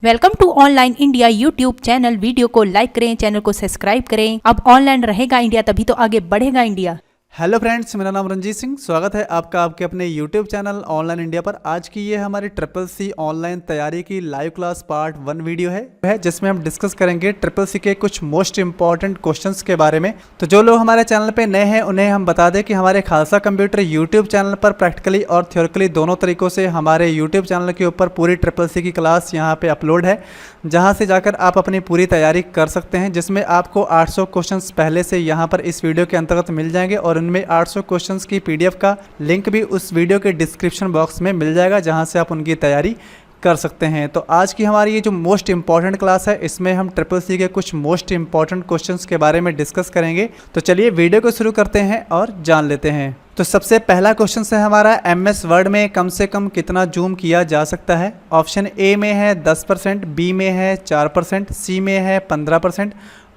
Welcome to online India YouTube channel. Video को like करें, channel को सब्सक्राइब करें। अब ऑनलाइन रहेगा इंडिया, तभी तो आगे बढ़ेगा इंडिया। हेलो फ्रेंड्स, मेरा नाम रंजीत सिंह। स्वागत है आपका आपके अपने यूट्यूब चैनल ऑनलाइन इंडिया पर। आज की ये हमारी ट्रिपल सी ऑनलाइन तैयारी की लाइव क्लास पार्ट 1 वीडियो है जिसमें हम डिस्कस करेंगे ट्रिपल सी के कुछ मोस्ट इंपॉर्टेंट क्वेश्चंस के बारे में। तो जो लोग हमारे चैनल पे नए हैं उन्हें हम बता दें कि हमारे खालसा कंप्यूटर यूट्यूब चैनल पर प्रैक्टिकली और थ्योरिकली दोनों तरीक़ों से हमारे यूट्यूब चैनल के ऊपर पूरी ट्रिपल सी की क्लास यहाँ पर अपलोड है, जहाँ से जाकर आप अपनी पूरी तैयारी कर सकते हैं। जिसमें आपको 800 क्वेश्चन पहले से यहाँ पर इस वीडियो के अंतर्गत मिल जाएंगे और उनमें 800 क्वेश्चंस की पीडीएफ का लिंक भी उस वीडियो के डिस्क्रिप्शन बॉक्स में मिल जाएगा, जहां से आप उनकी तैयारी कर सकते हैं। तो आज की हमारी ये जो मोस्ट इंपॉर्टेंट क्लास है, इसमें हम ट्रिपल सी के कुछ मोस्ट इंपॉर्टेंट क्वेश्चंस के बारे में डिस्कस करेंगे। तो चलिए वीडियो को शुरू करते हैं और जान लेते हैं। तो सबसे पहला क्वेश्चन है हमारा, एमएस वर्ड में कम से कम कितना जूम किया जा सकता है। ऑप्शन ए में है 10%, बी में है 4%, सी में है 15%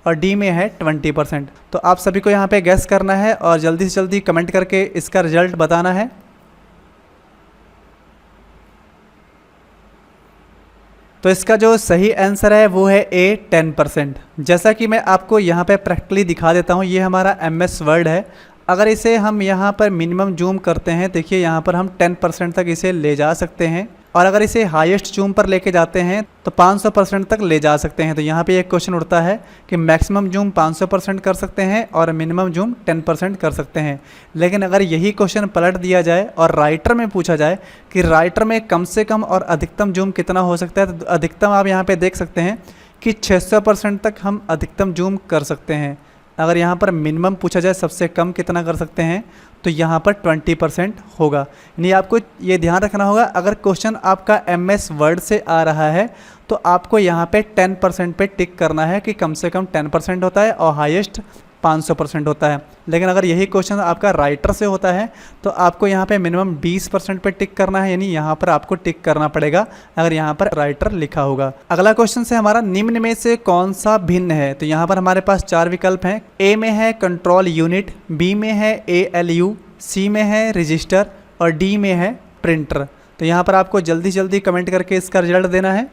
और डी में है 20%। तो आप सभी को यहाँ पे गैस करना है और जल्दी से जल्दी कमेंट करके इसका रिजल्ट बताना है। तो इसका जो सही आंसर है वो है ए 10%। जैसा कि मैं आपको यहाँ पे प्रैक्टिकली दिखा देता हूँ, ये हमारा एमएस वर्ड है। अगर इसे हम यहाँ पर मिनिमम जूम करते हैं, देखिए यहाँ पर हम 10% तक इसे ले जा सकते हैं, और अगर इसे हाईएस्ट जूम पर लेके जाते हैं तो 500% तक ले जा सकते हैं। तो यहाँ पे एक क्वेश्चन उठता है कि मैक्सिमम जूम 500% कर सकते हैं और मिनिमम जूम 10% कर सकते हैं। लेकिन अगर यही क्वेश्चन पलट दिया जाए और राइटर में पूछा जाए कि राइटर में कम से कम और अधिकतम जूम कितना हो सकता है, तो अधिकतम आप यहाँ पर देख सकते हैं कि 600% तक हम अधिकतम जूम कर सकते हैं। अगर यहाँ पर मिनिमम पूछा जाए सबसे कम कितना कर सकते हैं, तो यहाँ पर 20% होगा। यानी आपको ये ध्यान रखना होगा, अगर क्वेश्चन आपका एमएस वर्ड से आ रहा है तो आपको यहाँ पे 10% पे टिक करना है कि कम से कम 10% होता है और हाईएस्ट 500% होता है। लेकिन अगर यही क्वेश्चन आपका राइटर से होता है तो आपको यहाँ पे मिनिमम 20% पे टिक करना है, यानी यहाँ पर आपको टिक करना पड़ेगा अगर यहाँ पर राइटर लिखा होगा। अगला क्वेश्चन है हमारा, निम्न में से कौन सा भिन्न है। तो यहाँ पर हमारे पास 4 विकल्प हैं। ए में है कंट्रोल यूनिट, बी में है ALU, सी में है रजिस्टर और डी में है प्रिंटर। तो यहाँ पर आपको जल्दी जल्दी कमेंट करके इसका रिजल्ट देना है।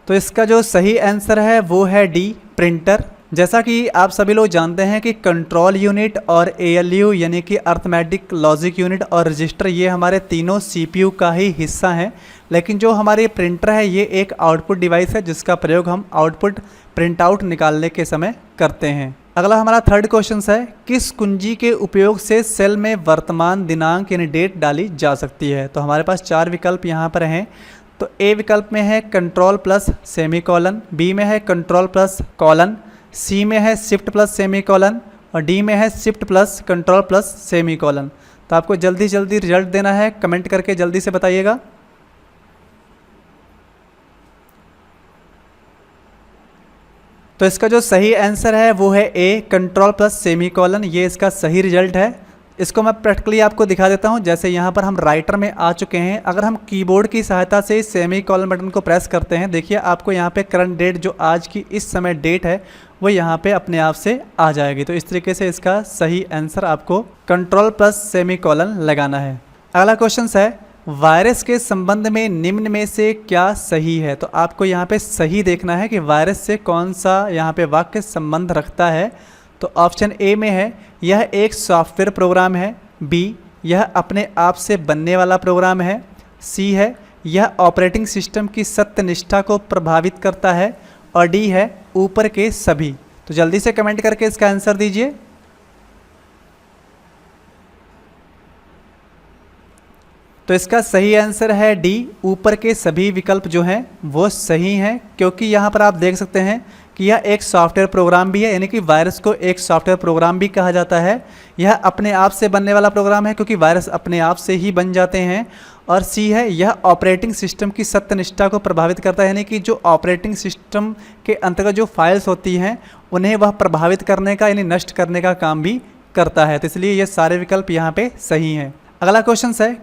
तो इसका जो सही आंसर है वो है डी, प्रिंटर। जैसा कि आप सभी लोग जानते हैं कि कंट्रोल यूनिट और ALU यानी कि अर्थमेटिक लॉजिक यूनिट और रजिस्टर, ये हमारे तीनों CPU का ही हिस्सा हैं। लेकिन जो हमारी प्रिंटर है ये एक आउटपुट डिवाइस है, जिसका प्रयोग हम आउटपुट प्रिंट आउट निकालने के समय करते हैं। अगला हमारा थर्ड क्वेश्चन है, किस कुंजी के उपयोग से सेल में वर्तमान दिनांक यानी डेट डाली जा सकती है। तो हमारे पास 4 विकल्प यहाँ पर हैं। तो ए विकल्प में है control plus semicolon, B में है कंट्रोल प्लस कॉलन, सी में है शिफ्ट प्लस सेमी कॉलन और डी में है shift plus control plus semicolon. तो आपको जल्दी जल्दी रिजल्ट देना है, कमेंट करके जल्दी से बताइएगा। तो इसका जो सही आंसर है वो है ए, कंट्रोल प्लस सेमी कॉलन। ये इसका सही रिजल्ट है। इसको मैं प्रैक्टिकली आपको दिखा देता हूं। जैसे यहाँ पर हम राइटर में आ चुके हैं, अगर हम कीबोर्ड की सहायता से सेमी कॉलन बटन को प्रेस करते हैं, देखिए आपको यहाँ पे करंट डेट जो आज की इस समय डेट है वो यहाँ पे अपने आप से आ जाएगी। तो इस तरीके से इसका सही आंसर आपको कंट्रोल प्लस सेमी कॉलन लगाना है। अगला क्वेश्चन है, वायरस के संबंध में निम्न में से क्या सही है। तो आपको यहाँ पे सही देखना है कि वायरस से कौन सा यहाँ पे वाक्य संबंध रखता है। तो ऑप्शन ए में है यह एक सॉफ्टवेयर प्रोग्राम है, बी यह अपने आप से बनने वाला प्रोग्राम है, सी है यह ऑपरेटिंग सिस्टम की सत्यनिष्ठा को प्रभावित करता है और डी है ऊपर के सभी। तो जल्दी से कमेंट करके इसका आंसर दीजिए। तो इसका सही आंसर है डी, ऊपर के सभी विकल्प जो हैं वो सही हैं, क्योंकि यहाँ पर आप देख सकते हैं कि यह एक सॉफ्टवेयर प्रोग्राम भी है, यानी कि वायरस को एक सॉफ्टवेयर प्रोग्राम भी कहा जाता है। यह अपने आप से बनने वाला प्रोग्राम है, क्योंकि वायरस अपने आप से ही बन जाते हैं। और सी है यह ऑपरेटिंग सिस्टम की सत्यनिष्ठा को प्रभावित करता है, यानी कि जो ऑपरेटिंग सिस्टम के अंतर्गत जो फाइल्स होती हैं उन्हें वह प्रभावित करने का यानी नष्ट करने का काम भी करता है। तो इसलिए ये सारे विकल्प यहाँ पे सही हैं। अगला क्वेश्चन है,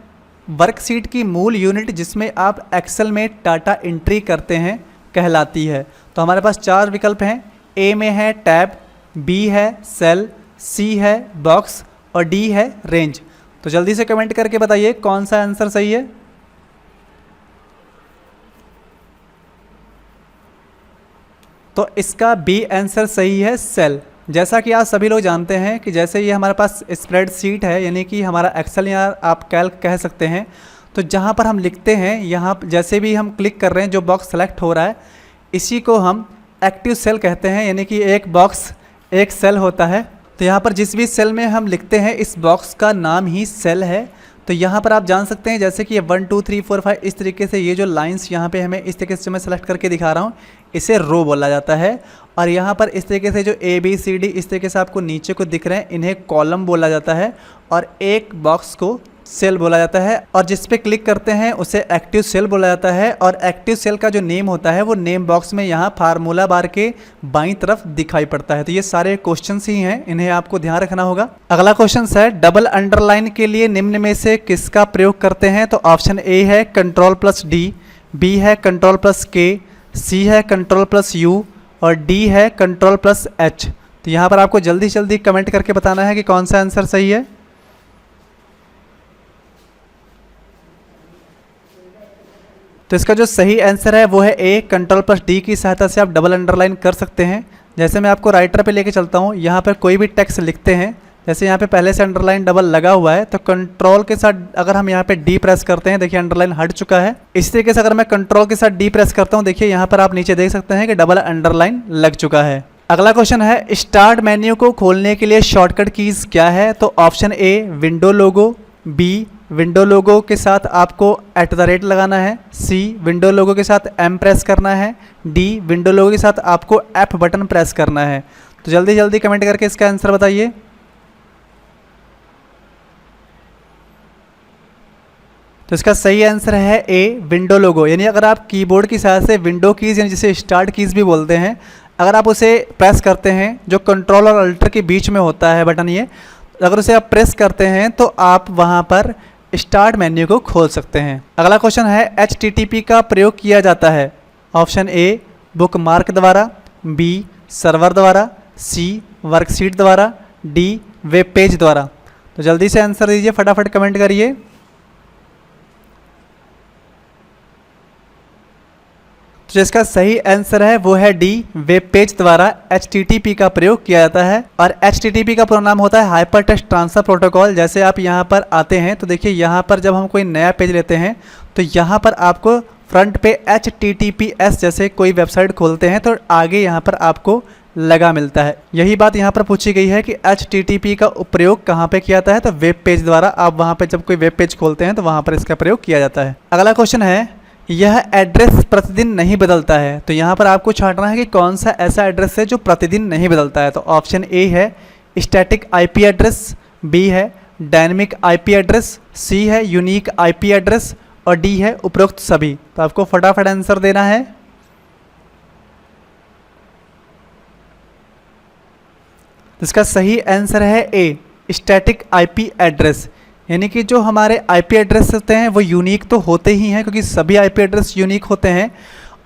वर्कशीट की मूल यूनिट जिसमें आप एक्सेल में डाटा एंट्री करते हैं कहलाती है। तो हमारे पास 4 विकल्प हैं। ए में है टैब, बी है सेल, सी है बॉक्स और डी है रेंज। तो जल्दी से कमेंट करके बताइए कौन सा आंसर सही है। तो इसका बी आंसर सही है, सेल। जैसा कि आप सभी लोग जानते हैं कि जैसे ये हमारे पास स्प्रेडशीट है, यानी कि हमारा एक्सेल या आप कैल्क कह सकते हैं, तो जहाँ पर हम लिखते हैं, यहाँ जैसे भी हम क्लिक कर रहे हैं जो बॉक्स सेलेक्ट हो रहा है इसी को हम एक्टिव सेल कहते हैं, यानी कि एक बॉक्स एक सेल होता है। तो यहाँ पर जिस भी सेल में हम लिखते हैं इस बॉक्स का नाम ही सेल है। तो यहाँ पर आप जान सकते हैं जैसे कि ये 1 2 3 4 5 इस तरीके से ये जो लाइंस यहाँ पे हमें इस तरीके से मैं सेलेक्ट करके दिखा रहा हूँ इसे रो बोला जाता है। और यहाँ पर इस तरीके से जो ए बी सी डी इस तरीके से आपको नीचे को दिख रहे हैं इन्हें कॉलम बोला जाता है और एक बॉक्स को सेल बोला जाता है। और जिस पे क्लिक करते हैं उसे एक्टिव सेल बोला जाता है। और एक्टिव सेल का जो नेम होता है वो नेम बॉक्स में यहाँ फार्मूला बार के बाईं तरफ दिखाई पड़ता है। तो ये सारे क्वेश्चंस ही हैं, इन्हें आपको ध्यान रखना होगा। अगला क्वेश्चन है डबल अंडरलाइन के लिए निम्न में से किसका प्रयोग करते हैं। तो ऑप्शन ए है Ctrl+D, बी है Ctrl+K, सी है Ctrl+U और डी है Ctrl+H। तो यहाँ पर आपको जल्दी जल्दी कमेंट करके बताना है कि कौन सा आंसर सही है। तो इसका जो सही आंसर है वो है ए, Ctrl+D की सहायता से आप डबल अंडरलाइन कर सकते हैं। जैसे मैं आपको राइटर पे लेके चलता हूँ, यहाँ पर कोई भी टेक्स्ट लिखते हैं, जैसे यहाँ पे पहले से अंडरलाइन डबल लगा हुआ है तो कंट्रोल के साथ अगर हम यहाँ पे डी प्रेस करते हैं, देखिए अंडरलाइन हट चुका है। इस तरीके से अगर मैं कंट्रोल के साथ डी प्रेस करता हूँ, देखिए यहाँ पर आप नीचे देख सकते हैं कि डबल अंडरलाइन लग चुका है। अगला क्वेश्चन है स्टार्ट मेन्यू को खोलने के लिए शॉर्टकट कीज क्या है। तो option A window logo, B window logo के साथ आपको @ लगाना है, सी विंडो लोगो के साथ M प्रेस करना है, डी विंडो लोगो के साथ आपको F बटन प्रेस करना है। तो जल्दी जल्दी कमेंट करके इसका आंसर बताइए। तो इसका सही आंसर है ए विंडो लोगो। यानी अगर आप कीबोर्ड की सहायता से विंडो कीज़ यानी जिसे स्टार्ट कीज़ भी बोलते हैं, अगर आप उसे प्रेस करते हैं जो कंट्रोल और अल्टर के बीच में होता है बटन, ये अगर उसे आप प्रेस करते हैं तो आप वहाँ पर स्टार्ट मेन्यू को खोल सकते हैं। अगला क्वेश्चन है HTTP का प्रयोग किया जाता है। ऑप्शन ए बुक मार्क द्वारा, बी सर्वर द्वारा, सी वर्कशीट द्वारा, डी वेब पेज द्वारा। तो जल्दी से आंसर दीजिए, फटाफट कमेंट करिए। तो जिसका सही आंसर है वो है डी वेब पेज द्वारा HTTP का प्रयोग किया जाता है। और HTTP का पूरा नाम होता है हाइपर टेक्स्ट ट्रांसफर प्रोटोकॉल। जैसे आप यहाँ पर आते हैं तो देखिए यहाँ पर जब हम कोई नया पेज लेते हैं तो यहाँ पर आपको फ्रंट पे HTTPS जैसे कोई वेबसाइट खोलते हैं तो आगे यहाँ पर आपको लगा मिलता है। यही बात यहाँ पर पूछी गई है कि HTTP का प्रयोग कहाँ पे किया जाता है। तो वेब पेज द्वारा आप वहाँ पे जब कोई वेब पेज खोलते हैं तो वहाँ पर इसका प्रयोग किया जाता है। अगला क्वेश्चन है यह एड्रेस प्रतिदिन नहीं बदलता है। तो यहाँ पर आपको छांटना है कि कौन सा ऐसा एड्रेस है जो प्रतिदिन नहीं बदलता है। तो ऑप्शन ए है स्टैटिक IP एड्रेस, बी है डायनेमिक IP एड्रेस, सी है यूनिक IP एड्रेस और डी है उपरोक्त सभी। तो आपको फटाफट आंसर देना है। इसका सही आंसर है ए स्टैटिक IP एड्रेस। यानी कि जो हमारे IP एड्रेस होते हैं वो यूनिक तो होते ही हैं, क्योंकि सभी IP एड्रेस यूनिक होते हैं।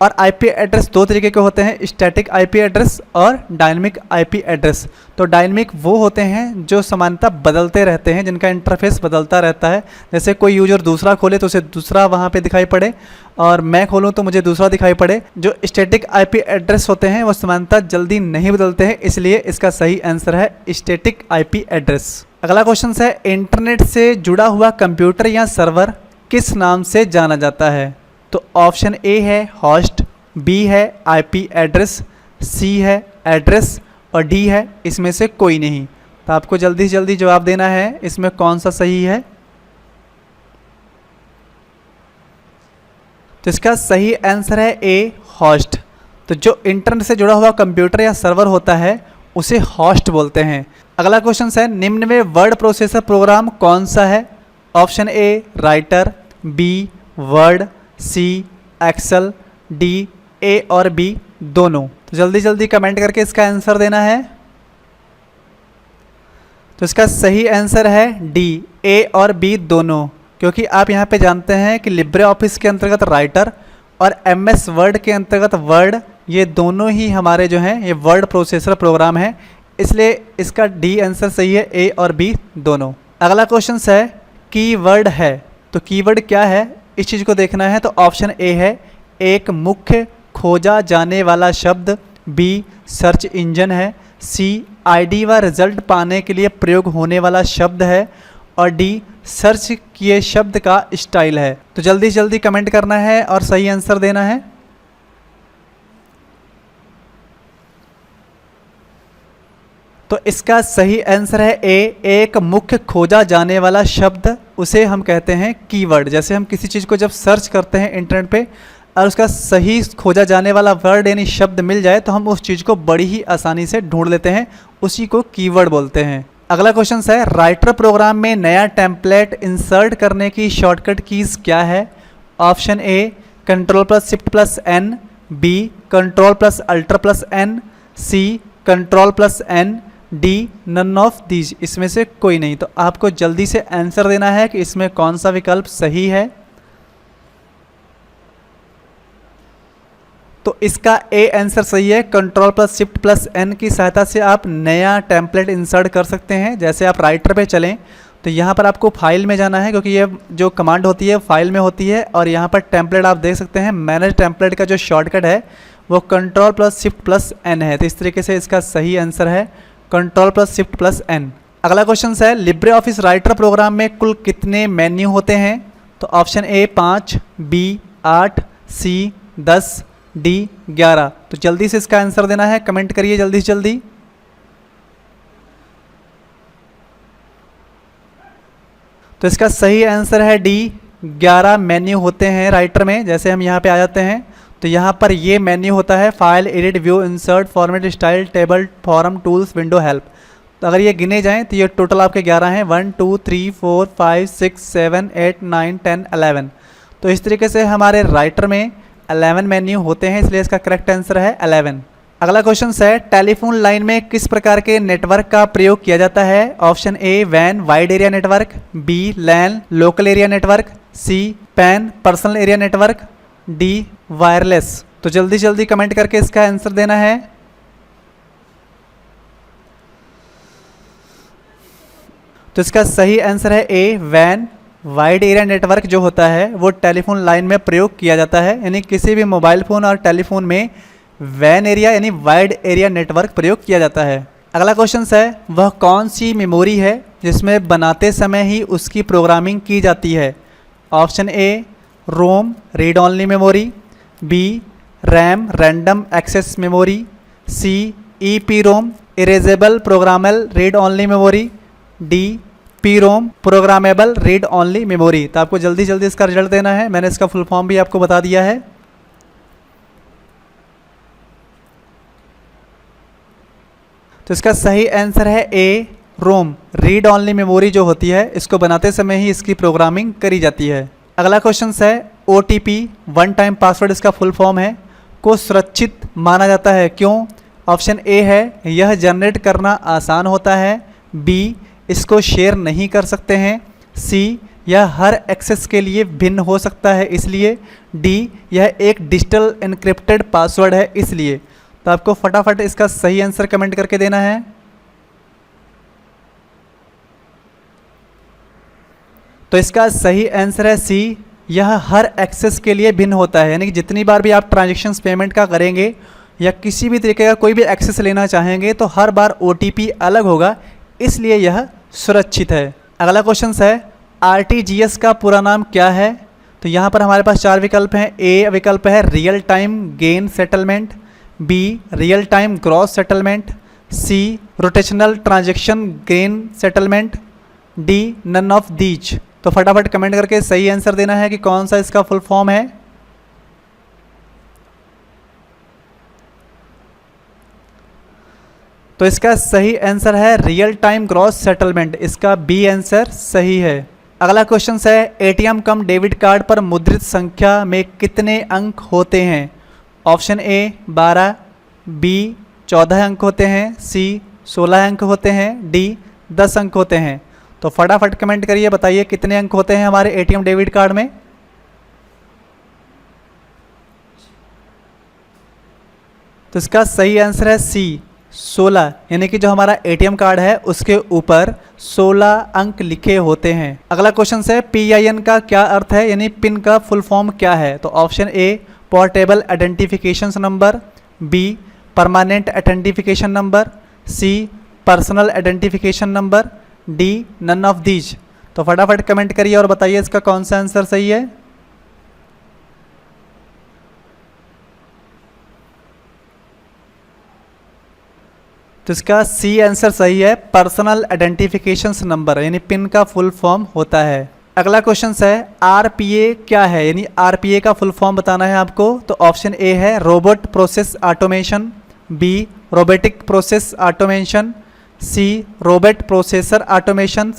और IP एड्रेस दो तरीके के होते हैं, स्टैटिक IP एड्रेस और डायनेमिक IP एड्रेस। तो डायनेमिक वो होते हैं जो सामान्यतः बदलते रहते हैं, जिनका इंटरफेस बदलता रहता है। जैसे कोई यूजर दूसरा खोले तो उसे दूसरा वहाँ पे दिखाई पड़े और मैं खोलूँ तो मुझे दूसरा दिखाई पड़े। जो स्टैटिक IP एड्रेस होते हैं वो सामान्यतः जल्दी नहीं बदलते हैं, इसलिए इसका सही आंसर है स्टैटिक IP एड्रेस। अगला क्वेश्चन है इंटरनेट से जुड़ा हुआ कंप्यूटर या सर्वर किस नाम से जाना जाता है। तो ऑप्शन ए है होस्ट, बी है IP एड्रेस, सी है एड्रेस और डी है इसमें से कोई नहीं। तो आपको जल्दी से जल्दी जवाब देना है इसमें कौन सा सही है। तो इसका सही आंसर है ए होस्ट। तो जो इंटरनेट से जुड़ा हुआ कंप्यूटर या सर्वर होता है उसे होस्ट बोलते हैं। अगला क्वेश्चन है निम्न में वर्ड प्रोसेसर प्रोग्राम कौन सा है। Option A writer, B Word, C Excel, D A और बी दोनों। तो जल्दी जल्दी कमेंट करके इसका आंसर देना है। तो इसका सही आंसर है डी ए और बी दोनों, क्योंकि आप यहाँ पे जानते हैं कि लिब्रे ऑफिस के अंतर्गत राइटर और MS वर्ड के अंतर्गत वर्ड, ये दोनों ही हमारे जो हैं ये वर्ड प्रोसेसर प्रोग्राम है, इसलिए इसका डी आंसर सही है, ए और बी दोनों। अगला क्वेश्चन है कीवर्ड है। तो कीवर्ड क्या है इस चीज़ को देखना है। तो ऑप्शन ए है एक मुख्य खोजा जाने वाला शब्द, बी सर्च इंजन है, सी आईडी व रिजल्ट पाने के लिए प्रयोग होने वाला शब्द है, और डी सर्च किए शब्द का स्टाइल है। तो जल्दी से जल्दी कमेंट करना है और सही आंसर देना है। तो इसका सही आंसर है ए, एक मुख्य खोजा जाने वाला शब्द, उसे हम कहते हैं कीवर्ड। जैसे हम किसी चीज़ को जब सर्च करते हैं इंटरनेट पे और उसका सही खोजा जाने वाला वर्ड यानी शब्द मिल जाए तो हम उस चीज़ को बड़ी ही आसानी से ढूंढ लेते हैं, उसी को कीवर्ड बोलते हैं। अगला क्वेश्चन है राइटर प्रोग्राम में नया टेम्पलेट इंसर्ट करने की शॉर्टकट कीज़ क्या है। Option A Ctrl+Shift+N, B Ctrl+Alt+N, C Ctrl+N, D none of these. इसमें से कोई नहीं। तो आपको जल्दी से आंसर देना है कि इसमें कौन सा विकल्प सही है। तो इसका ए आंसर सही है। Ctrl+Shift+N की सहायता से आप नया टेम्पलेट इंसर्ट कर सकते हैं। जैसे आप राइटर पे चलें तो यहाँ पर आपको फाइल में जाना है, क्योंकि ये जो कमांड होती है फाइल में होती है, और यहाँ पर टेम्पलेट आप देख सकते हैं। मैनेज टेम्पलेट का जो शॉर्टकट है वो Ctrl+Shift+N है। तो इस तरीके से इसका सही आंसर है Ctrl+Shift+N। अगला क्वेश्चन है लिब्रे ऑफिस राइटर प्रोग्राम में कुल कितने मेन्यू होते हैं। तो option A 5, B 8, C 10, D 11। तो जल्दी से इसका आंसर देना है, कमेंट करिए जल्दी से जल्दी। तो इसका सही आंसर है डी, 11 मेन्यू होते हैं राइटर में। जैसे हम यहाँ पे आ जाते हैं तो यहाँ पर ये मेन्यू होता है file, edit, view, insert, format, style, table, form, tools, window, help. तो अगर ये गिने जाएँ तो ये टोटल आपके 11 हैं, 1 2 3 4 5 6 7 8 9 10 11। तो इस तरीके से हमारे राइटर में 11 मेन्यू होते हैं, इसलिए इसका करेक्ट आंसर है 11। अगला क्वेश्चन है टेलीफोन लाइन में किस प्रकार के नेटवर्क का प्रयोग किया जाता है। ऑप्शन ए वैन wide area network, B LAN local area network, C PAN personal area network, D wireless. तो जल्दी जल्दी कमेंट करके इसका आंसर देना है। तो इसका सही आंसर है ए वैन वाइड एरिया नेटवर्क जो होता है वो टेलीफोन लाइन में प्रयोग किया जाता है, यानी किसी भी मोबाइल फ़ोन और टेलीफोन में वैन एरिया यानी वाइड एरिया नेटवर्क प्रयोग किया जाता है। अगला क्वेश्चन है वह कौन सी मेमोरी है जिसमें बनाते समय ही उसकी प्रोग्रामिंग की जाती है। Option A ROM read only memory, B RAM random access memory, C E ROM erasable programmable read only memory, D P ROM programmable read only memory. तो आपको जल्दी जल्दी इसका रिजल्ट देना है। मैंने इसका फुल फॉर्म भी आपको बता दिया है। तो इसका सही आंसर है ए रोम रीड ऑनली मेमोरी जो होती है इसको बनाते समय ही इसकी प्रोग्रामिंग करी जाती है। अगला क्वेश्चन है OTP वन टाइम पासवर्ड इसका फुल फॉर्म है को सुरक्षित माना जाता है, क्यों। ऑप्शन ए है यह जनरेट करना आसान होता है, बी इसको शेयर नहीं कर सकते हैं, सी यह हर एक्सेस के लिए भिन्न हो सकता है इसलिए, डी यह एक डिजिटल एन्क्रिप्टेड पासवर्ड है इसलिए। तो आपको फटाफट इसका सही आंसर कमेंट करके देना है। तो इसका सही आंसर है सी, यह हर एक्सेस के लिए भिन्न होता है, यानी कि जितनी बार भी आप ट्रांजैक्शंस पेमेंट का करेंगे या किसी भी तरीके का कोई भी एक्सेस लेना चाहेंगे तो हर बार OTP अलग होगा, इसलिए यह सुरक्षित है। अगला क्वेश्चन है RTGS का पूरा नाम क्या है। तो यहाँ पर हमारे पास 4 विकल्प हैं। ए विकल्प है real time gain settlement, B real time gross settlement, C rotational transaction gain settlement, D none of these. तो फटाफट कमेंट करके सही आंसर देना है कि कौन सा इसका फुल फॉर्म है। तो इसका सही आंसर है रियल टाइम ग्रॉस सेटलमेंट, इसका बी आंसर सही है। अगला क्वेश्चन है ATM कम डेबिट कार्ड पर मुद्रित संख्या में कितने अंक होते हैं। ऑप्शन ए 12, बी 14 अंक होते हैं, सी 16 अंक होते हैं, डी 10 अंक होते हैं। तो फटाफट कमेंट करिए, बताइए कितने अंक होते हैं हमारे ATM डेबिट कार्ड में। तो इसका सही आंसर है सी 16 यानी कि जो हमारा एटीएम कार्ड है उसके ऊपर 16 अंक लिखे होते हैं। अगला क्वेश्चन है PIN का क्या अर्थ है, यानी पिन का फुल फॉर्म क्या है। तो option A portable identification number, B permanent identification number, C personal identification number, D none of these. तो फटाफट कमेंट करिए और बताइए इसका कौन सा आंसर सही है। तो इसका सी आंसर सही है, पर्सनल आइडेंटिफिकेशन नंबर यानी पिन का फुल फॉर्म होता है। अगला क्वेश्चन है RPA क्या है, यानी RPA का फुल फॉर्म बताना है आपको। तो ऑप्शन ए है robot process automation, B robotic process automation, C robot processor automation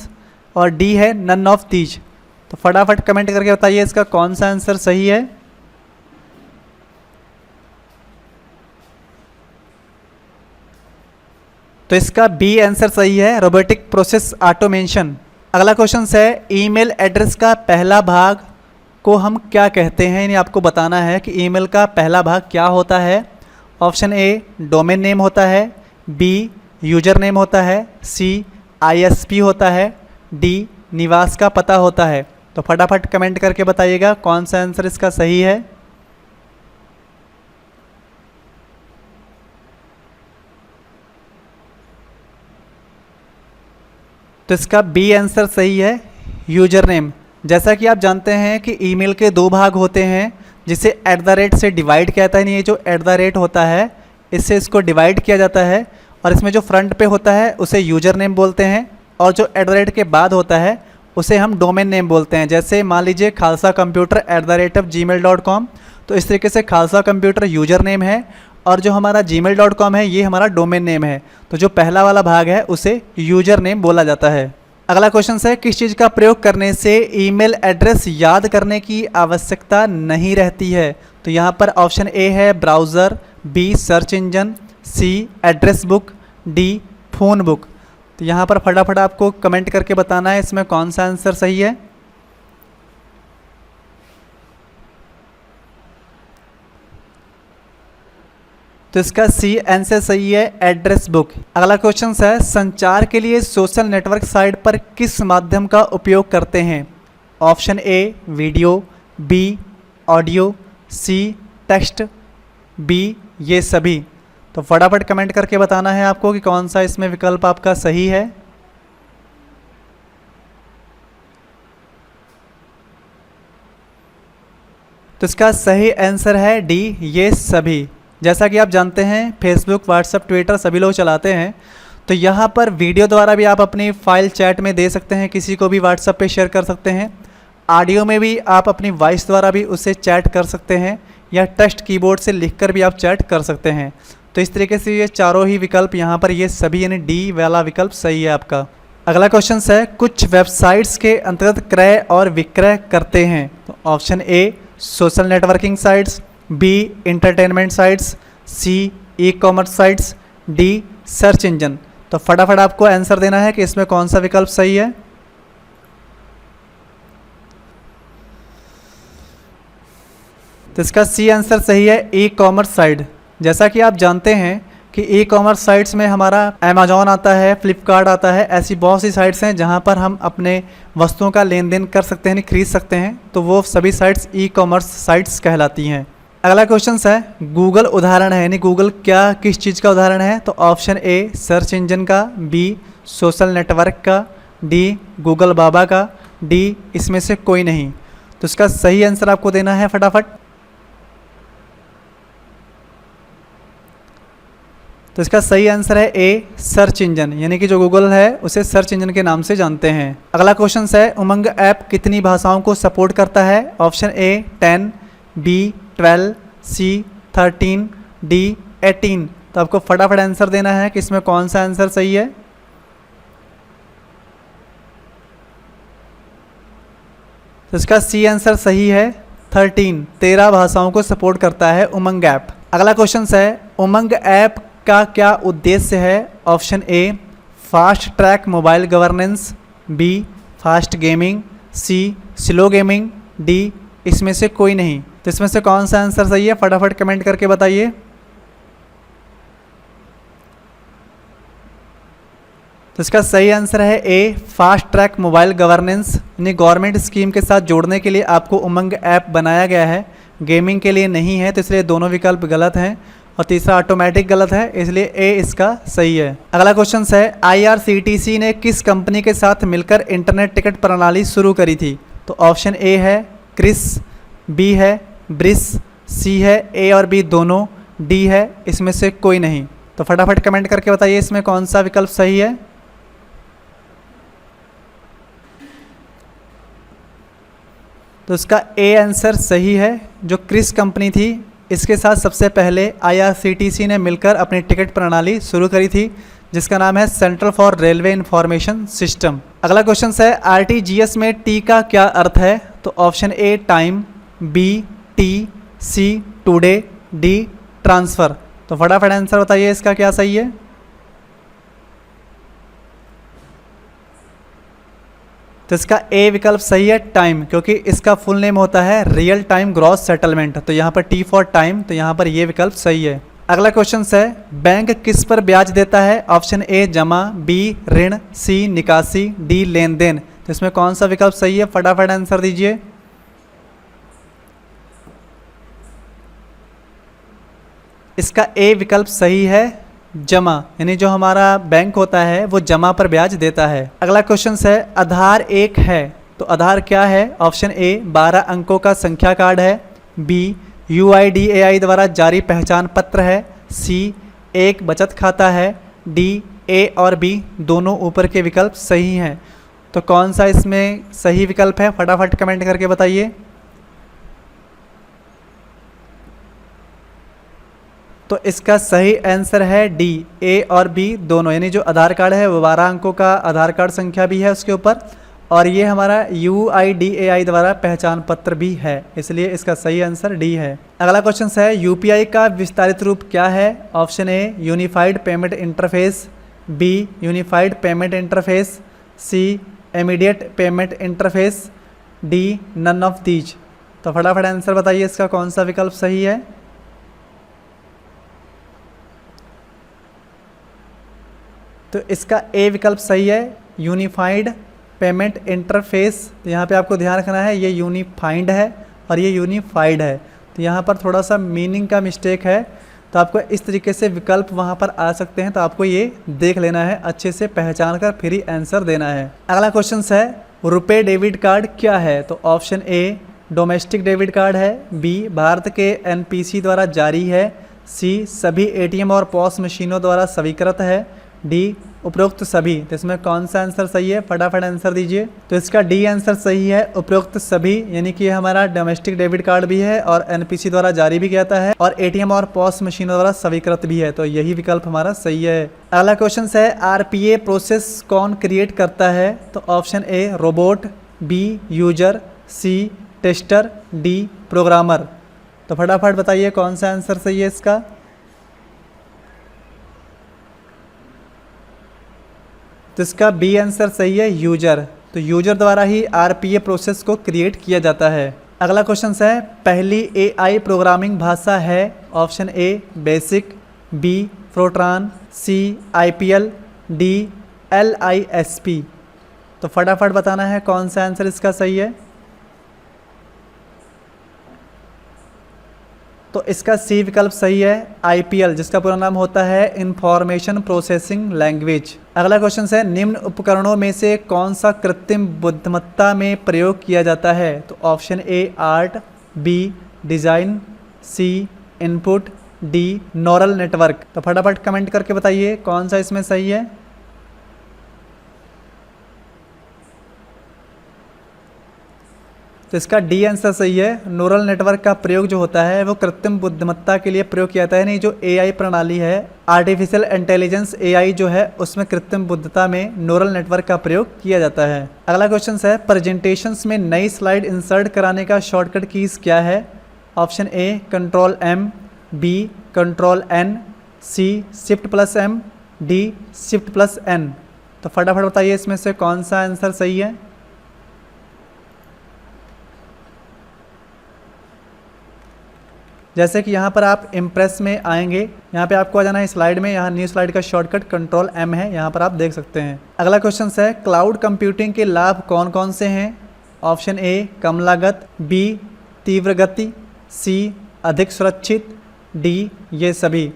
और डी है नन ऑफ दीज। तो फटाफट कमेंट करके बताइए इसका कौन सा आंसर सही है। तो इसका बी आंसर सही है, रोबोटिक प्रोसेस ऑटोमेशन। अगला क्वेश्चन है ईमेल एड्रेस का पहला भाग को हम क्या कहते हैं, यानी आपको बताना है कि ईमेल का पहला भाग क्या होता है। ऑप्शन ए डोमेन नेम होता है, बी यूजर नेम होता है, सी ISP होता है, डी निवास का पता होता है। तो फटाफट कमेंट करके बताइएगा कौन सा आंसर इसका सही है। तो इसका बी आंसर सही है, यूजर नेम। जैसा कि आप जानते हैं कि ईमेल के दो भाग होते हैं, जिसे @ से डिवाइड किया जाता है। ये जो @ होता है इससे इसको डिवाइड किया जाता है और इसमें जो फ्रंट पे होता है उसे यूजर नेम बोलते हैं और जो @ के बाद होता है उसे हम डोमेन नेम बोलते हैं। जैसे मान लीजिए खालसा कंप्यूटर @gmail.com, तो इस तरीके से खालसा कंप्यूटर यूजर नेम है और जो हमारा gmail.com है ये हमारा डोमेन नेम है। तो जो पहला वाला भाग है उसे यूजर नेम बोला जाता है। अगला क्वेश्चन है किस चीज़ का प्रयोग करने से ईमेल एड्रेस याद करने की आवश्यकता नहीं रहती है। तो यहाँ पर ऑप्शन ए है browser, B search engine, C address book, D phone book. तो यहाँ पर फटाफट आपको कमेंट करके बताना है इसमें कौन सा आंसर सही है। तो इसका सी आंसर सही है, एड्रेस बुक। अगला क्वेश्चन है संचार के लिए सोशल नेटवर्क साइट पर किस माध्यम का उपयोग करते हैं। Option A video, B audio, C text, B ये सभी। तो फटाफट कमेंट करके बताना है आपको कि कौन सा इसमें विकल्प आपका सही है। तो इसका सही आंसर है डी ये सभी। जैसा कि आप जानते हैं फेसबुक, व्हाट्सएप, ट्विटर सभी लोग चलाते हैं, तो यहाँ पर वीडियो द्वारा भी आप अपनी फ़ाइल चैट में दे सकते हैं, किसी को भी व्हाट्सएप पे शेयर कर सकते हैं। ऑडियो में भी आप अपनी वॉइस द्वारा भी उससे चैट कर सकते हैं या टेक्स्ट कीबोर्ड से लिखकर भी आप चैट कर सकते हैं। तो इस तरीके से ये चारों ही विकल्प यहाँ पर ये सभी यानी डी वाला विकल्प सही है आपका। अगला क्वेश्चन है कुछ वेबसाइट्स के अंतर्गत क्रय और विक्रय करते हैं। तो option A social networking sites, B entertainment sites, C e-commerce sites, D search engine. तो फटाफट आपको आंसर देना है कि इसमें कौन सा विकल्प सही है। तो इसका सी आंसर सही है, ई-कॉमर्स साइट। जैसा कि आप जानते हैं कि ई-कॉमर्स साइट्स में हमारा अमेजॉन आता है, फ्लिपकार्ट आता है, ऐसी बहुत सी साइट्स हैं जहां पर हम अपने वस्तुओं का लेन देन कर सकते हैं, खरीद सकते हैं। तो वो सभी साइट्स ई-कॉमर्स साइट्स कहलाती हैं। अगला क्वेश्चन है गूगल उदाहरण है, यानी गूगल क्या किस चीज़ का उदाहरण है। तो ऑप्शन ए सर्च इंजन का, बी सोशल नेटवर्क का, डी गूगल बाबा का, डी इसमें से कोई नहीं। तो इसका सही आंसर आपको देना है फटाफट। तो इसका सही आंसर है ए सर्च इंजन, यानी कि जो गूगल है उसे सर्च इंजन के नाम से जानते हैं। अगला क्वेश्चन है उमंग ऐप कितनी भाषाओं को सपोर्ट करता है। Option A 10, B 12, C 13, D 18। तो आपको फटाफट आंसर देना है कि इसमें कौन सा आंसर सही है। तो इसका सी आंसर सही है, 13 भाषाओं को सपोर्ट करता है उमंग ऐप। अगला क्वेश्चन है उमंग ऐप का क्या उद्देश्य है। Option A fast track mobile governance, B fast gaming, C slow gaming, D इसमें से कोई नहीं। तो इसमें से कौन सा आंसर सही है फटाफट कमेंट करके बताइए। तो इसका सही आंसर है ए, फास्ट ट्रैक मोबाइल गवर्नेंस, यानी गवर्नमेंट स्कीम के साथ जोड़ने के लिए आपको उमंग ऐप बनाया गया है, गेमिंग के लिए नहीं है, तो इसलिए दोनों विकल्प गलत हैं। और तीसरा ऑटोमेटिक गलत है, इसलिए ए इसका सही है। अगला क्वेश्चन है IRCTC ने किस कंपनी के साथ मिलकर इंटरनेट टिकट प्रणाली शुरू करी थी? तो ऑप्शन ए है क्रिस, बी है ब्रिस, सी है ए और बी दोनों, डी है इसमें से कोई नहीं। तो फटाफट कमेंट करके बताइए इसमें कौन सा विकल्प सही है। तो इसका ए आंसर सही है। जो क्रिस कंपनी थी इसके साथ सबसे पहले IRCTC ने मिलकर अपनी टिकट प्रणाली शुरू करी थी, जिसका नाम है central for railway information system. अगला क्वेश्चन है RTGS में टी का क्या अर्थ है? तो option A time, B T, C today, D transfer. तो फटाफट आंसर बताइए इसका क्या सही है। तो इसका ए विकल्प सही है टाइम, क्योंकि इसका फुल नेम होता है रियल टाइम ग्रॉस सेटलमेंट। तो यहाँ पर टी फॉर टाइम, तो यहाँ पर ये विकल्प सही है। अगला क्वेश्चन है बैंक किस पर ब्याज देता है? ऑप्शन ए जमा, बी ऋण, सी निकासी, डी लेन देन। तो इसमें कौन सा विकल्प सही है? फटाफट आंसर दीजिए। इसका ए विकल्प सही है जमा, यानी जो हमारा बैंक होता है वो जमा पर ब्याज देता है। अगला क्वेश्चन है आधार एक है, तो आधार क्या है? ऑप्शन ए 12 अंकों का संख्या कार्ड है, बी UIDAI द्वारा जारी पहचान पत्र है, सी एक बचत खाता है, डी ए और बी दोनों ऊपर के विकल्प सही हैं। तो कौन सा इसमें सही विकल्प है? फटाफट कमेंट करके बताइए। तो इसका सही आंसर है डी, ए और बी दोनों, यानी जो आधार कार्ड है वो 12 अंकों का आधार कार्ड संख्या भी है उसके ऊपर, और ये हमारा UIDAI द्वारा पहचान पत्र भी है, इसलिए इसका सही आंसर डी है। अगला क्वेश्चन है UPI का विस्तारित रूप क्या है? Option A unified payment interface, B unified payment interface, C immediate payment interface, D none of these. तो फटाफट आंसर बताइए इसका कौन सा विकल्प सही है। तो इसका ए विकल्प सही है यूनिफाइड पेमेंट इंटरफेस। तो यहाँ पे आपको ध्यान रखना है ये यूनिफाइड है और ये यूनिफाइड है, तो यहाँ पर थोड़ा सा मीनिंग का मिस्टेक है, तो आपको इस तरीके से विकल्प वहाँ पर आ सकते हैं, तो आपको ये देख लेना है, अच्छे से पहचान कर फिर ही आंसर देना है। अगला क्वेश्चन है रुपे डेबिट कार्ड क्या है? तो ऑप्शन ए डोमेस्टिक डेबिट कार्ड है, बी भारत के NPC द्वारा जारी है, सी सभी ATM और POS मशीनों द्वारा स्वीकृत है, डी उपरोक्त सभी। तो इसमें कौन सा आंसर सही है? फटाफट आंसर दीजिए। तो इसका डी आंसर सही है उपरोक्त सभी, यानी कि हमारा डोमेस्टिक डेबिट कार्ड भी है और NPC द्वारा जारी भी किया है और ATM और POS मशीनों द्वारा स्वीकृत भी है, तो यही विकल्प हमारा सही है। अगला क्वेश्चन है RPA प्रोसेस कौन क्रिएट करता है? तो option A robot, B user, C tester, D programmer. तो फटाफट बताइए कौन सा आंसर सही है इसका। तो इसका बी आंसर सही है यूजर, तो यूजर द्वारा ही RPA प्रोसेस को क्रिएट किया जाता है। अगला क्वेश्चन है पहली AI प्रोग्रामिंग भाषा है? Option A basic, B Fortran, C IPL, D LISP। तो फटाफट बताना है कौन सा आंसर इसका सही है। तो इसका सी विकल्प सही है IPL, जिसका पूरा नाम होता है इंफॉर्मेशन प्रोसेसिंग लैंग्वेज। अगला क्वेश्चन है निम्न उपकरणों में से कौन सा कृत्रिम बुद्धिमत्ता में प्रयोग किया जाता है? तो option A art, B design, C input, D neural network. तो फटाफट कमेंट करके बताइए कौन सा इसमें सही है। तो इसका डी आंसर सही है। न्यूरल नेटवर्क का प्रयोग जो होता है वो कृत्रिम बुद्धिमत्ता के लिए प्रयोग किया जाता है, नहीं जो AI प्रणाली है आर्टिफिशियल इंटेलिजेंस AI जो है उसमें कृत्रिम बुद्धिमत्ता में न्यूरल नेटवर्क का प्रयोग किया जाता है। अगला क्वेश्चन है प्रेजेंटेशंस में नई स्लाइड इंसर्ट कराने का शॉर्टकट कीज क्या है? Option A Ctrl+M, B Ctrl+N, C Shift+M, D Shift+N। तो फटाफट बताइए इसमें से कौन सा आंसर सही है। जैसे कि यहाँ पर आप इम्प्रेस में आएंगे, यहाँ पे आपको आ जाना है स्लाइड में, यहाँ न्यू स्लाइड का शॉर्टकट कंट्रोल M है, यहाँ पर आप देख सकते हैं। अगला क्वेश्चन है क्लाउड कंप्यूटिंग के लाभ कौन कौन से हैं? ऑप्शन ए कम लागत, बी तीव्र गति, सी अधिक सुरक्षित, डी ये सभी।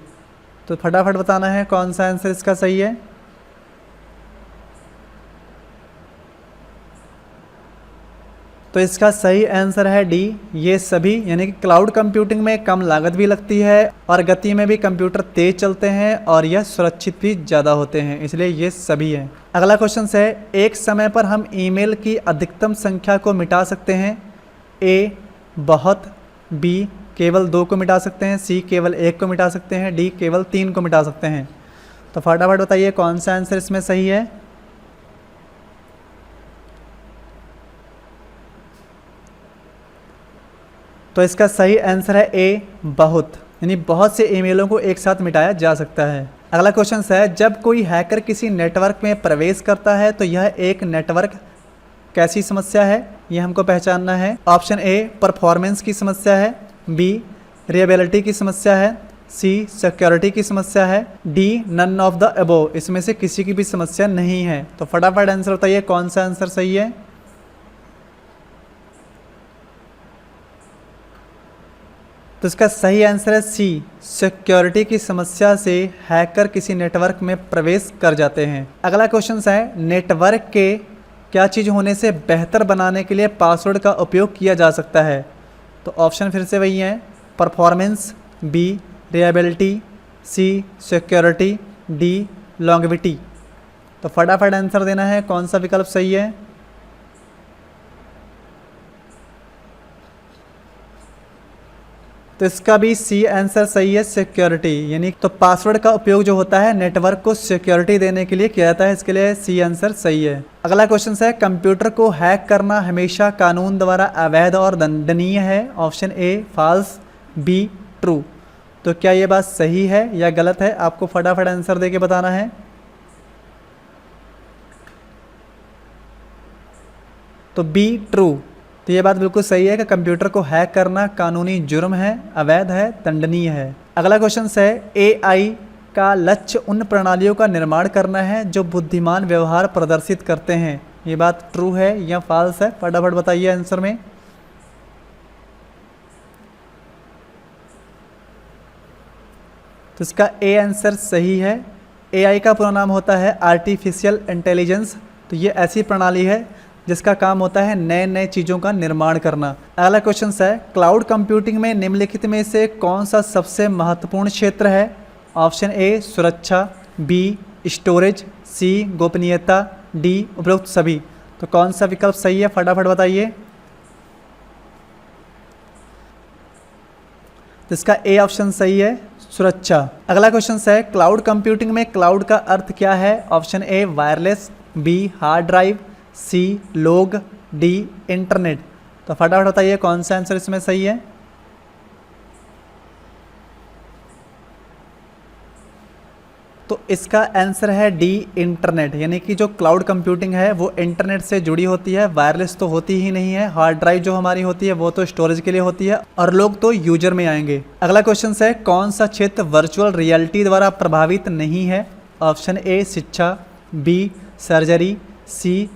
तो फटाफट बताना है कौन सा आंसर इसका सही है। तो इसका सही आंसर है डी ये सभी, यानी कि क्लाउड कंप्यूटिंग में कम लागत भी लगती है और गति में भी कंप्यूटर तेज चलते हैं और यह सुरक्षित भी ज़्यादा होते हैं, इसलिए ये सभी है। अगला क्वेश्चन है एक समय पर हम ईमेल की अधिकतम संख्या को मिटा सकते हैं? ए बहुत, बी केवल 2 को मिटा सकते हैं, सी केवल 1 को मिटा सकते हैं, डी केवल 3 को मिटा सकते हैं। तो फटाफट बताइए कौन सा आंसर इसमें सही है। तो इसका सही आंसर है ए बहुत, यानी बहुत से ईमेलों को एक साथ मिटाया जा सकता है। अगला क्वेश्चन है जब कोई हैकर किसी नेटवर्क में प्रवेश करता है तो यह एक नेटवर्क कैसी समस्या है, यह हमको पहचानना है। ऑप्शन ए परफॉर्मेंस की समस्या है, बी रिलायबिलिटी की समस्या है, सी सिक्योरिटी की समस्या है, D none of the above, इसमें से किसी की भी समस्या नहीं है। तो फटाफट आंसर बताइए कौन सा आंसर सही है। तो इसका सही आंसर है सी सिक्योरिटी की समस्या से हैकर किसी नेटवर्क में प्रवेश कर जाते हैं। अगला क्वेश्चन है नेटवर्क के क्या चीज़ होने से बेहतर बनाने के लिए पासवर्ड का उपयोग किया जा सकता है? तो ऑप्शन फिर से वही हैं, परफॉर्मेंस, बी रिलायबिलिटी, सी सिक्योरिटी, डी लॉन्गेविटी। तो फटाफट आंसर देना है कौन सा विकल्प सही है। तो इसका भी सी आंसर सही है सिक्योरिटी, यानी तो पासवर्ड का उपयोग जो होता है नेटवर्क को सिक्योरिटी देने के लिए किया जाता है, इसके लिए सी आंसर सही है। अगला क्वेश्चन है कंप्यूटर को हैक करना हमेशा कानून द्वारा अवैध और दंडनीय है? Option A false, B true. तो क्या ये बात सही है या गलत है, आपको फटाफट आंसर देके बताना है। तो बी ट्रू, तो ये बात बिल्कुल सही है कि कंप्यूटर को हैक करना कानूनी जुर्म है, अवैध है, दंडनीय है। अगला क्वेश्चन है एआई का लक्ष्य उन प्रणालियों का निर्माण करना है जो बुद्धिमान व्यवहार प्रदर्शित करते हैं, ये बात ट्रू है या फॉल्स है, फटाफट बताइए आंसर में। तो इसका ए आंसर सही है। एआई का पूरा नाम होता है आर्टिफिशियल इंटेलिजेंस। तो ये ऐसी प्रणाली है जिसका काम होता है नए नए चीज़ों का निर्माण करना। अगला क्वेश्चन है क्लाउड कंप्यूटिंग में निम्नलिखित में से कौन सा सबसे महत्वपूर्ण क्षेत्र है? ऑप्शन ए सुरक्षा, बी स्टोरेज, सी गोपनीयता, डी उपरोक्त सभी। तो कौन सा विकल्प सही है, फटाफट बताइए। तो इसका ए ऑप्शन सही है, सुरक्षा। अगला क्वेश्चन है क्लाउड कंप्यूटिंग में क्लाउड का अर्थ क्या है? Option A wireless, B hard drive, C log, D internet. तो फटाफट बताइए कौन सा आंसर इसमें सही है। तो इसका आंसर है डी इंटरनेट, यानी कि जो क्लाउड कंप्यूटिंग है वो इंटरनेट से जुड़ी होती है, वायरलेस तो होती ही नहीं है। हार्ड ड्राइव जो हमारी होती है वो तो स्टोरेज के लिए होती है और लोग तो यूजर में आएंगे। अगला क्वेश्चन है कौन सा क्षेत्र वर्चुअल रियलिटी द्वारा प्रभावित नहीं है? ऑप्शन ए शिक्षा, बी सर्जरी, सी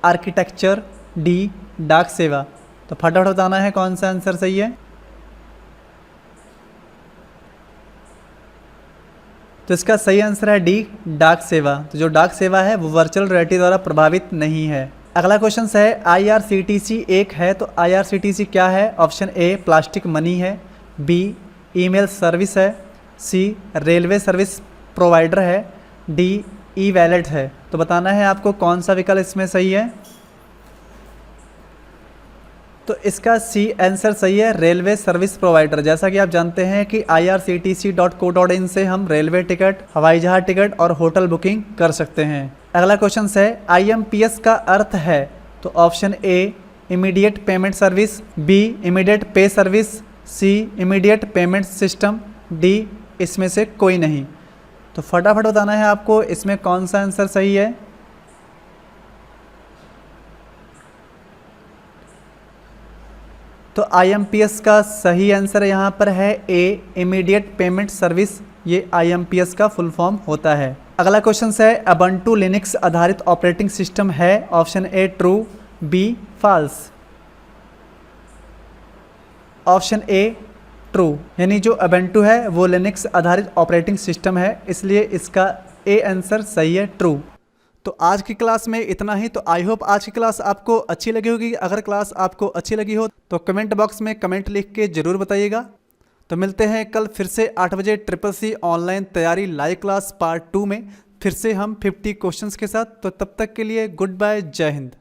आर्किटेक्चर, डी डाक सेवा। तो फटाफट बताना है कौन सा आंसर सही है। तो इसका सही आंसर है डी डाक सेवा। तो जो डाक सेवा है वो वर्चुअल रियलिटी द्वारा प्रभावित नहीं है। अगला क्वेश्चन है IRCTC एक है तो IRCTC क्या है? ऑप्शन ए प्लास्टिक मनी है, बी ईमेल सर्विस है, सी रेलवे सर्विस प्रोवाइडर है, डी ई वैलेट है। तो बताना है आपको कौन सा विकल्प इसमें सही है। तो इसका सी आंसर सही है, रेलवे सर्विस प्रोवाइडर। जैसा कि आप जानते हैं कि irctc.co.in से हम रेलवे टिकट, हवाई जहाज टिकट और होटल बुकिंग कर सकते हैं। अगला क्वेश्चन है IMPS का अर्थ है? तो ऑप्शन ए immediate payment service, B immediate पे सर्विस, सी इमीडिएट पेमेंट सिस्टम, डी इसमें से कोई नहीं। तो फटाफट बताना है आपको इसमें कौन सा आंसर सही है। तो IMPS का सही आंसर यहाँ पर है ए, इमीडिएट पेमेंट सर्विस। ये IMPS का फुल फॉर्म होता है। अगला क्वेश्चन है अबंटू लिनक्स आधारित ऑपरेटिंग सिस्टम है। Option A true, B false. Option A true, यानी जो अबंटू है वो लिनक्स आधारित ऑपरेटिंग सिस्टम है, इसलिए इसका ए आंसर सही है, ट्रू। तो आज की क्लास में इतना ही। तो आई होप आज की क्लास आपको अच्छी लगी होगी। अगर क्लास आपको अच्छी लगी हो तो कमेंट बॉक्स में कमेंट लिख के ज़रूर बताइएगा। तो मिलते हैं कल फिर से 8 बजे CCC ऑनलाइन तैयारी लाइव क्लास पार्ट 2 में फिर से हम 50 क्वेश्चंस के साथ। तो तब तक के लिए गुड बाय, जय हिंद।